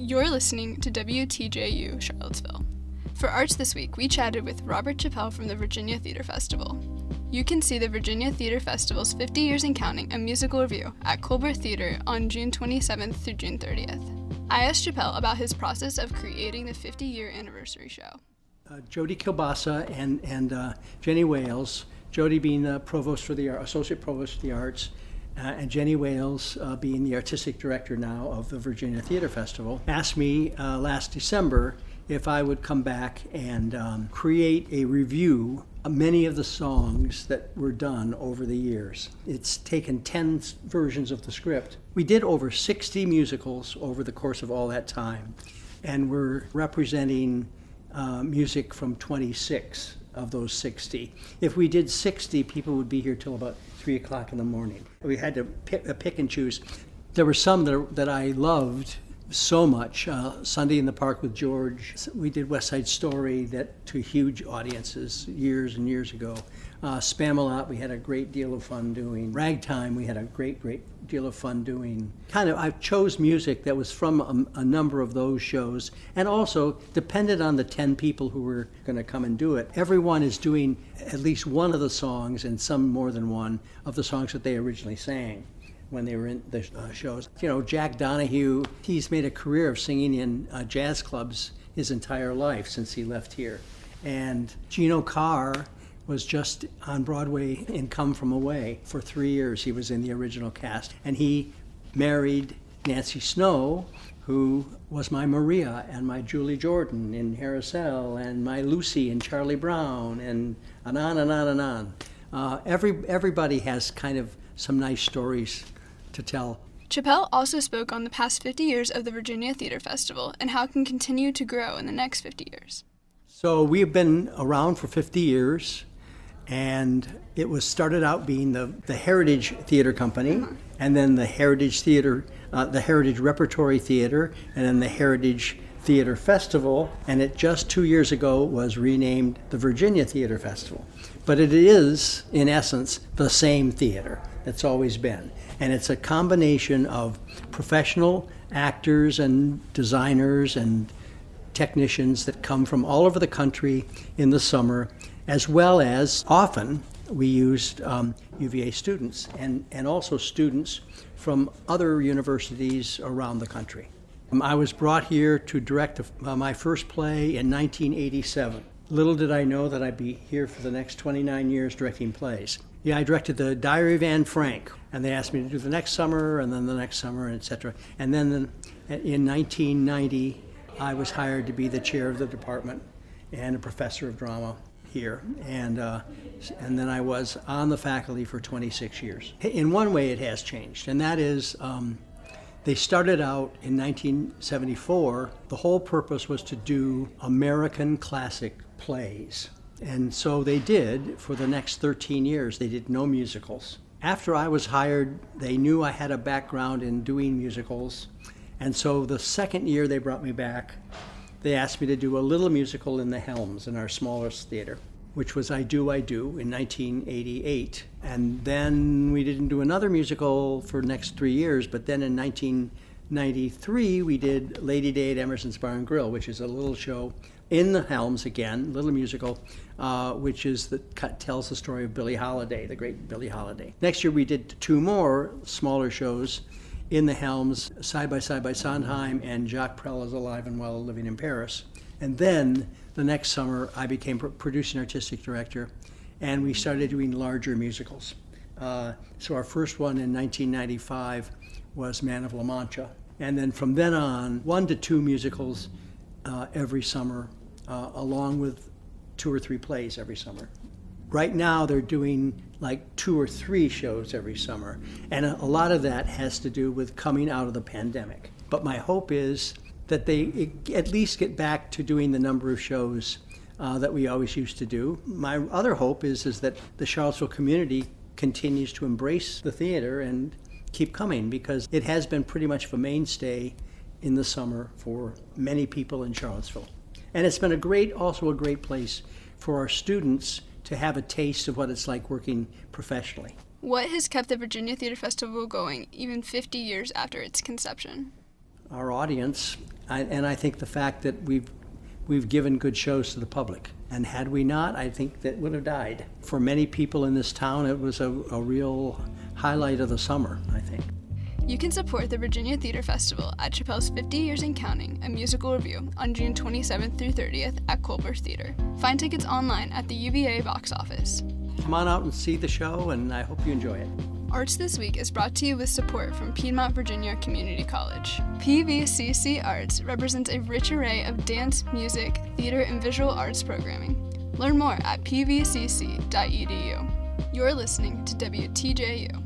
You're listening to WTJU Charlottesville. For Arts This Week, we chatted with Robert Chappell from the Virginia Theater Festival. You can see the Virginia Theater Festival's 50 Years and Counting, a musical review at Colbert Theater on June 27th through June 30th. I asked Chappell about his process of creating the 50-year anniversary show. Jody Kilbasa and Jenny Wales, Jody being the provost for the associate provost for the arts, and Jenny Wales being the artistic director now of the Virginia Theater Festival, asked me last December if I would come back and create a review of many of the songs that were done over the years. It's taken 10 versions of the script. We did over 60 musicals over the course of all that time, and we're representing music from 26 of those 60. If we did 60, people would be here till about 3 o'clock in the morning. We had to pick and choose. There were some that I loved so much. Sunday in the Park with George. We did West Side Story that to huge audiences years and years ago. Spam-A-Lot we had a great deal of fun doing. Ragtime we had a great deal of fun doing. I chose music that was from a number of those shows, and also depended on the 10 people who were going to come and do it. Everyone is doing at least one of the songs, and some more than one, of the songs that they originally sang when they were in the shows. You know, Jack Donahue, he's made a career of singing in jazz clubs his entire life since he left here. And Gino Carr was just on Broadway in Come From Away for 3 years. He was in the original cast. And he married Nancy Snow, who was my Maria and my Julie Jordan in Harriselle, and my Lucy in Charlie Brown, and on and on and on. Everybody has kind of some nice stories to tell. Chappell also spoke on the past 50 years of the Virginia Theater Festival and how it can continue to grow in the next 50 years. So we've been around for 50 years, and it was started out being the Heritage Theater Company, and then the Heritage Theater, the Heritage Repertory Theater, and then the Heritage Theater Festival, and it just 2 years ago was renamed the Virginia Theater Festival. But it is, in essence, the same theater that's always been. And it's a combination of professional actors and designers and technicians that come from all over the country in the summer, as well as often we used UVA students and also students from other universities around the country. I was brought here to direct my first play in 1987. Little did I know that I'd be here for the next 29 years directing plays. Yeah, I directed the Diary of Anne Frank, and they asked me to do the next summer, and then the next summer, etc. And then in 1990, I was hired to be the chair of the department and a professor of drama here. And then I was on the faculty for 26 years. In one way, it has changed, and that is they started out in 1974. The whole purpose was to do American classic plays. And so they did for the next 13 years. They did no musicals. After I was hired, they knew I had a background in doing musicals. And so the second year they brought me back, they asked me to do a little musical in the Helms, in our smallest theater, which was I Do, in 1988. And then we didn't do another musical for the next 3 years, but then in 1993 we did Lady Day at Emerson's Bar and Grill, which is a little show in the Helms again, little musical, which tells the story of Billie Holiday, the great Billie Holiday. Next year we did 2 more smaller shows in the Helms, Side by Sondheim and Jacques Brel is Alive and Well Living in Paris. And then the next summer I became producing artistic director, and we started doing larger musicals. So our first one in 1995 was Man of La Mancha. And then from then on, 1 to 2 musicals every summer, along with 2 or 3 plays every summer. Right now they're doing like 2 or 3 shows every summer, and a lot of that has to do with coming out of the pandemic. But my hope is that they at least get back to doing the number of shows that we always used to do. My other hope is that the Charlottesville community continues to embrace the theater and keep coming, because it has been pretty much a mainstay in the summer for many people in Charlottesville. And it's been also a great place for our students to have a taste of what it's like working professionally. What has kept the Virginia Theater Festival going even 50 years after its conception? our audience, and I think the fact that we've given good shows to the public. And had we not, I think that would have died. For many people in this town, it was a real highlight of the summer, I think. You can support the Virginia Theater Festival at Chappelle's 50 Years in Counting, a musical review, on June 27th through 30th at Colbert Theater. Find tickets online at the UVA box office. Come on out and see the show, and I hope you enjoy it. Arts This Week is brought to you with support from Piedmont Virginia Community College. PVCC Arts represents a rich array of dance, music, theater, and visual arts programming. Learn more at pvcc.edu. You're listening to WTJU.